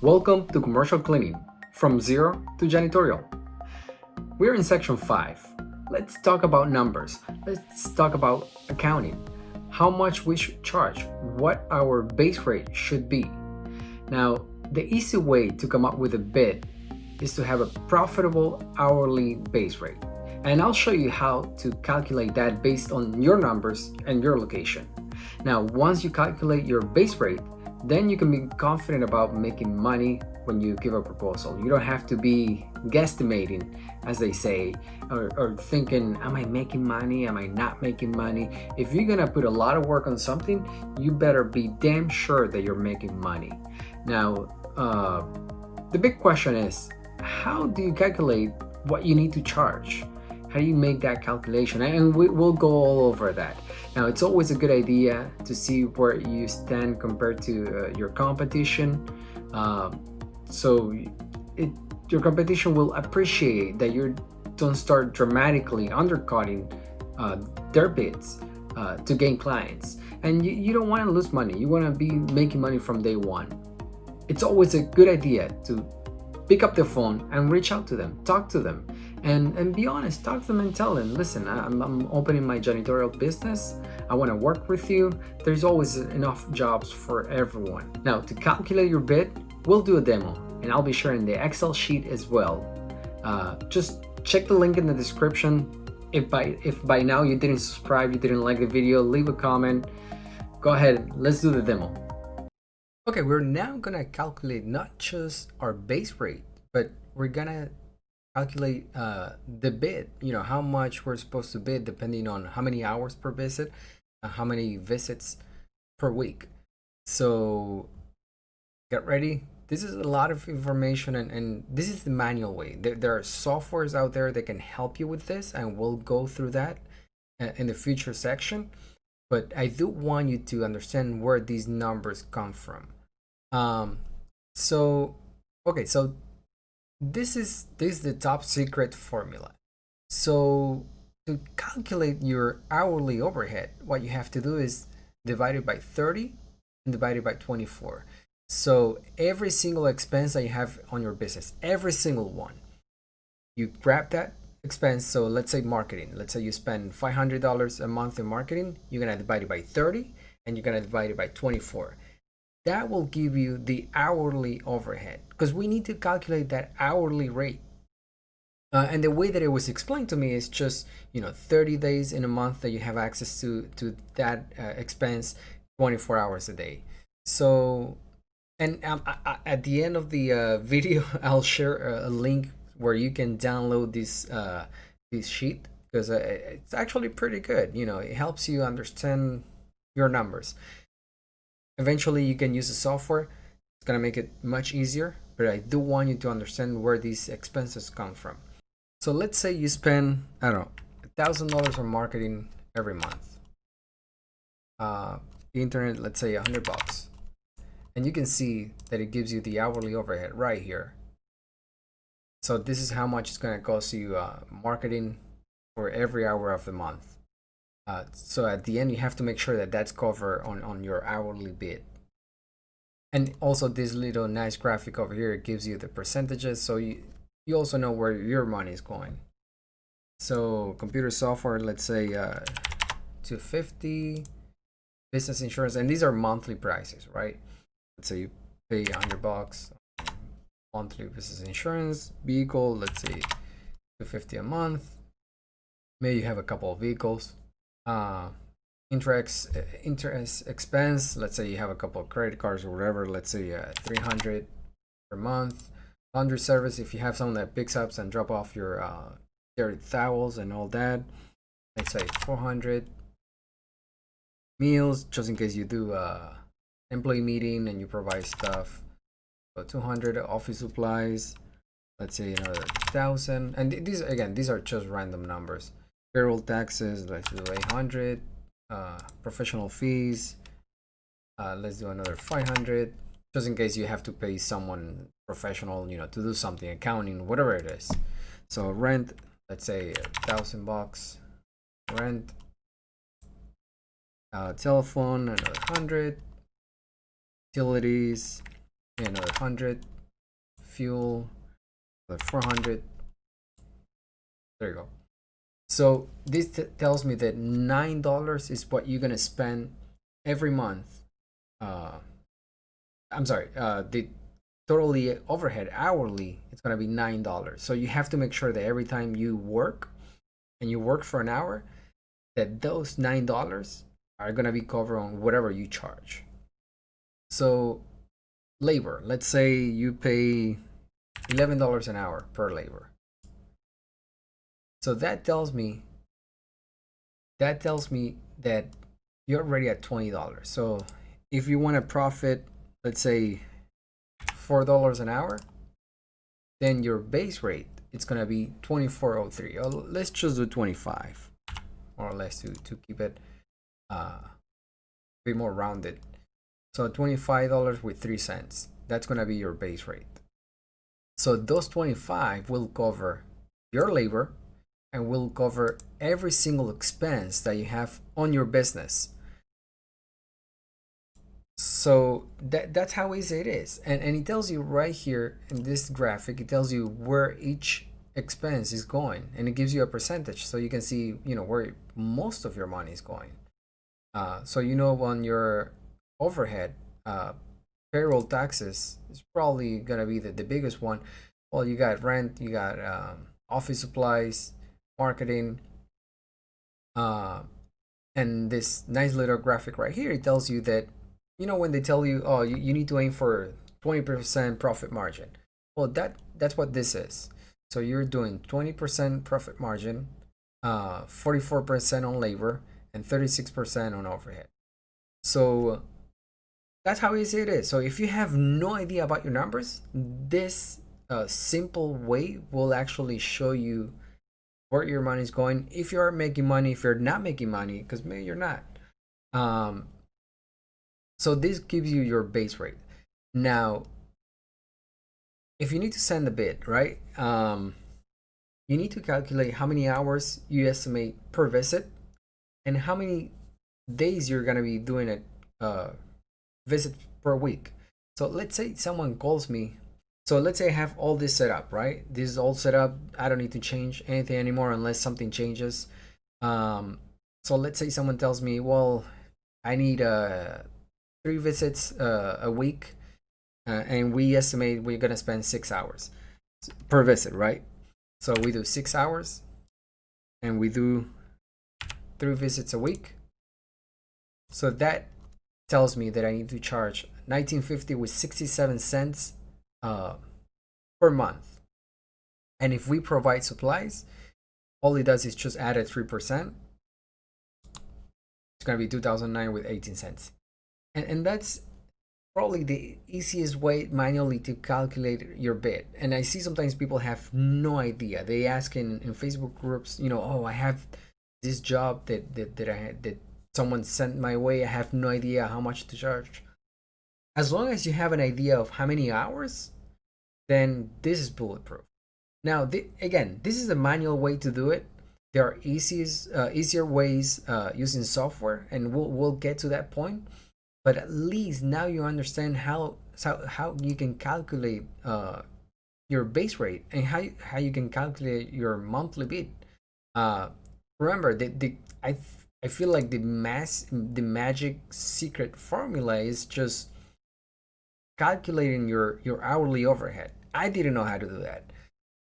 Welcome to Commercial Cleaning, from zero to janitorial. We're in section 5. Let's talk about numbers. Let's talk about accounting. How much we should charge, what our base rate should be. Now, the easy way to come up with a bid is to have a profitable hourly base rate. And I'll show you how to calculate that based on your numbers and your location. Now, once you calculate your base rate, then you can be confident about making money when you give a proposal. You don't have to be guesstimating, as they say, or thinking, am I making money? Am I not making money? If you're gonna put a lot of work on something, you better be damn sure that you're making money. Now, the big question is, how do you calculate what you need to charge? How do you make that calculation? And we'll go all over that. Now, it's always a good idea to see where you stand compared to your competition. So your competition will appreciate that you don't start dramatically undercutting their bids to gain clients. And you don't want to lose money. You want to be making money from day one. It's always a good idea to pick up the phone and reach out to them, talk to them, and be honest. Talk to them and tell them, listen, I'm opening my janitorial business. I want to work with you. There's always enough jobs for everyone. Now, to calculate your bid, we'll do a demo, and I'll be sharing the Excel sheet as well. Just check the link in the description. If by now you didn't subscribe, you didn't like the video, leave a comment. Go ahead, let's do the demo. Okay, we're now gonna calculate not just our base rate, but we're gonna calculate the bid. You know, how much we're supposed to bid depending on how many hours per visit, how many visits per week. So get ready. This is a lot of information, and this is the manual way. There are softwares out there that can help you with this, and we'll go through that in the future section. But I do want you to understand where these numbers come from. So this is the top secret formula. So to calculate your hourly overhead, what you have to do is divide it by 30 and divide it by 24. So every single expense that you have on your business, every single one, you grab that expense. So let's say marketing. Let's say you spend $500 a month in marketing. You're gonna divide it by 30 and you're gonna divide it by 24. That will give you the hourly overhead, because we need to calculate that hourly rate. And the way that it was explained to me is just 30 days in a month that you have access to that expense, 24 hours a day. So, and at the end of the video, I'll share a link where you can download this sheet, because it's actually pretty good. It helps you understand your numbers. Eventually, you can use the software. It's gonna make it much easier, but I do want you to understand where these expenses come from. So let's say you spend, I don't know, $1,000 on marketing every month. The internet, let's say $100, and you can see that it gives you the hourly overhead right here. So this is how much it's gonna cost you marketing for every hour of the month. So at the end, you have to make sure that that's covered on your hourly bid. And also this little nice graphic over here, it gives you the percentages, so you also know where your money is going. So computer software, let's say $250, business insurance, and these are monthly prices, right? Let's say you pay $100 monthly business insurance. Vehicle, let's say $250 a month. Maybe you have a couple of vehicles. Interest expense, let's say you have a couple of credit cards or whatever, let's say $300 per month. Laundry service, if you have someone that picks up and drop off your dirty towels and all that, let's say $400. Meals, just in case you do employee meeting and you provide stuff, so $200. Office supplies, let's say another $1,000. And these are just random numbers. Payroll taxes, let's do $800. Professional fees, let's do another $500, just in case you have to pay someone professional, to do something, accounting, whatever it is. So rent, let's say $1,000 rent. Telephone, another 100. Utilities, another 100, fuel, another 400. There you go. So this tells me that $9 is what you're gonna spend every month. I'm sorry, the totally overhead hourly, it's gonna be $9. So you have to make sure that every time you work and you work for an hour, that those $9 are gonna be covered on whatever you charge. So labor, let's say you pay $11 an hour per labor. So that tells me that you're already at $20. So if you want to profit, let's say $4 an hour, then your base rate it's gonna be 24.03. Let's just do 25, more or less, to keep it a bit more rounded. So $25 with 3 cents. That's gonna be your base rate. So those 25 will cover your labor and will cover every single expense that you have on your business. So that's how easy it is. And it tells you right here in this graphic, it tells you where each expense is going, and it gives you a percentage so you can see, where most of your money is going. So on your overhead, payroll taxes is probably gonna be the biggest one. Well, you got rent, you got office supplies, marketing, and this nice little graphic right here, it tells you that, when they tell you, oh, you need to aim for 20% profit margin. Well, that's what this is. So you're doing 20% profit margin, 44% on labor, and 36% on overhead. So that's how easy it is. So if you have no idea about your numbers, this simple way will actually show you where your money is going. If you're making money, if you're not making money, because maybe you're not. So this gives you your base rate. Now, if you need to send a bid, right? You need to calculate how many hours you estimate per visit and how many days you're gonna be doing a visit per week. So let's say someone calls me. So let's say I have all this set up, right? This is all set up. I don't need to change anything anymore unless something changes. So let's say someone tells me, well, I need 3 visits a week, and we estimate we're gonna spend 6 hours per visit, right? So we do 6 hours, and we do 3 visits a week. So that tells me that I need to charge $19.50 with 67 cents per month. And if we provide supplies, all it does is just add a 3%. It's gonna be 2009 with 18 cents. And that's probably the easiest way manually to calculate your bid. And I see sometimes people have no idea. They ask in Facebook groups, oh, I have this job that someone sent my way. I have no idea how much to charge. As long as you have an idea of how many hours, then this is bulletproof. Now, again, this is the manual way to do it. There are easier ways using software, and we'll get to that point. But at least now you understand how you can calculate your base rate and how you can calculate your monthly bid. Remember, I feel like the magic secret formula is just calculating your hourly overhead. I didn't know how to do that,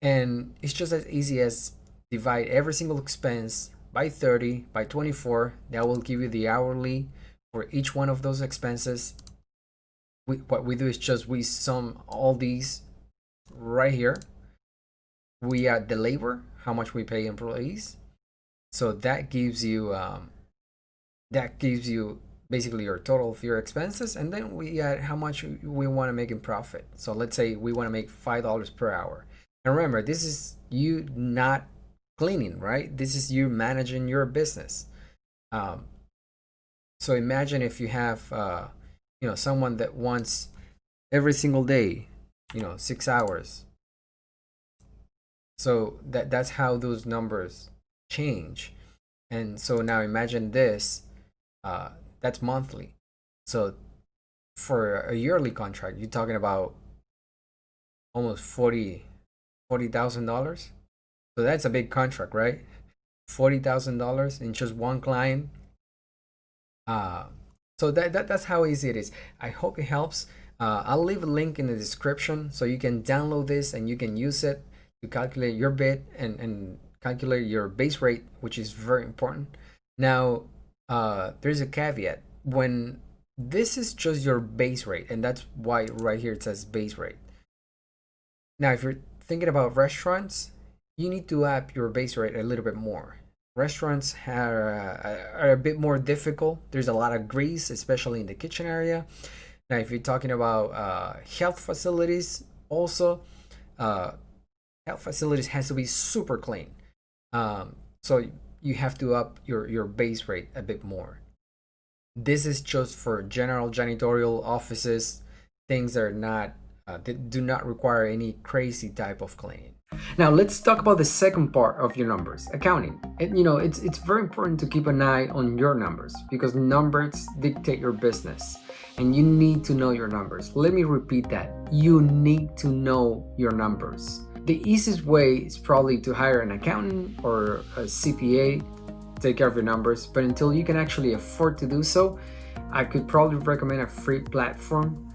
and it's just as easy as divide every single expense by 30 by 24. That will give you the hourly for each one of those expenses. What we do is just we sum all these right here. We add the labor, how much we pay employees. So that gives you basically your total of your expenses, and then we add how much we want to make in profit. So let's say we want to make $5 per hour. And remember, this is you not cleaning, right? This is you managing your business. So imagine if you have someone that wants every single day 6 hours. So that's how those numbers change. And so now imagine this, that's monthly. So for a yearly contract, you're talking about almost $40,000. So that's a big contract, right? $40,000 in just one client. Uh, so that's how easy it is. I hope it helps. I'll leave a link in the description so you can download this and you can use it to calculate your bid and calculate your base rate, which is very important. Now, there's a caveat. When this is just your base rate, and that's why right here it says base rate. Now, if you're thinking about restaurants, you need to up your base rate a little bit more. Restaurants are a bit more difficult. There's a lot of grease, especially in the kitchen area. Now, if you're talking about health facilities, also, uh, health facilities has to be super clean. So you have to up your base rate a bit more. This is just for general janitorial offices, things that are not that do not require any crazy type of cleaning. Now let's talk about the second part of your numbers, accounting. And it's very important to keep an eye on your numbers because numbers dictate your business and you need to know your numbers. Let me repeat that. You need to know your numbers. The easiest way is probably to hire an accountant or a CPA to take care of your numbers, but until you can actually afford to do so, I could probably recommend a free platform.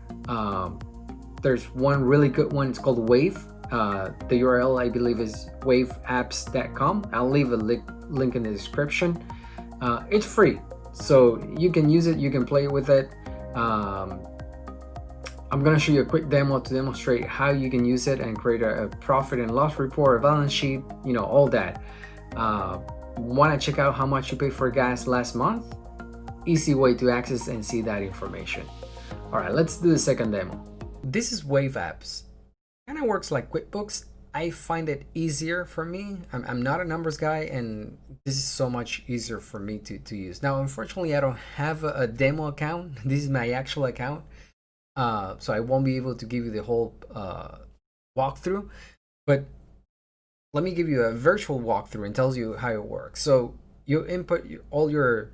There's one really good one, it's called Wave. The URL I believe is waveapps.com. I'll leave a link in the description. It's free, so you can use it, you can play with it. I'm gonna show you a quick demo to demonstrate how you can use it and create a profit and loss report, a balance sheet, all that. Wanna check out how much you paid for gas last month? Easy way to access and see that information. All right, let's do the second demo. This is Wave Apps. Kind of works like QuickBooks. I find it easier for me. I'm not a numbers guy, and this is so much easier for me to use. Now, unfortunately, I don't have a demo account. This is my actual account. So I won't be able to give you the whole walkthrough, but let me give you a virtual walkthrough and tells you how it works. So you input all your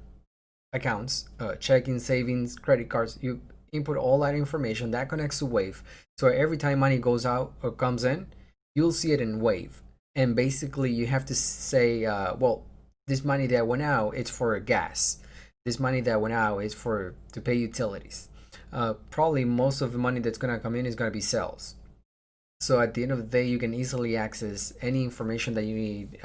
accounts, checking, savings, credit cards, you input all that information that connects to Wave. So every time money goes out or comes in, you'll see it in Wave. And basically you have to say, well, this money that went out, it's for gas. This money that went out is to pay utilities. Probably most of the money that's gonna come in is gonna be sales. So at the end of the day, you can easily access any information that you need.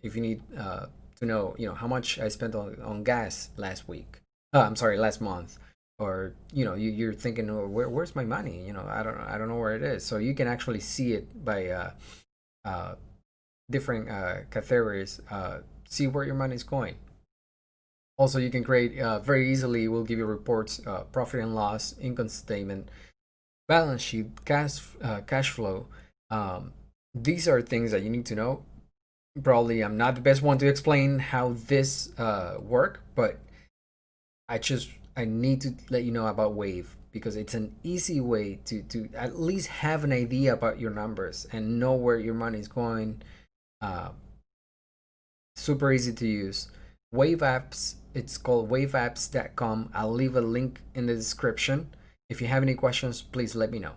If you need to know, how much I spent on gas last week. I'm sorry, last month. Or you're thinking, oh, where's my money? I don't know where it is. So you can actually see it by different categories. See where your money is going. Also, you can create very easily. We'll give you reports, profit and loss, income statement, balance sheet, cash flow. These are things that you need to know. Probably I'm not the best one to explain how this work, but I need to let you know about Wave because it's an easy way to at least have an idea about your numbers and know where your money is going. Super easy to use. Wave Apps, it's called waveapps.com. I'll leave a link in the description. If you have any questions, please let me know.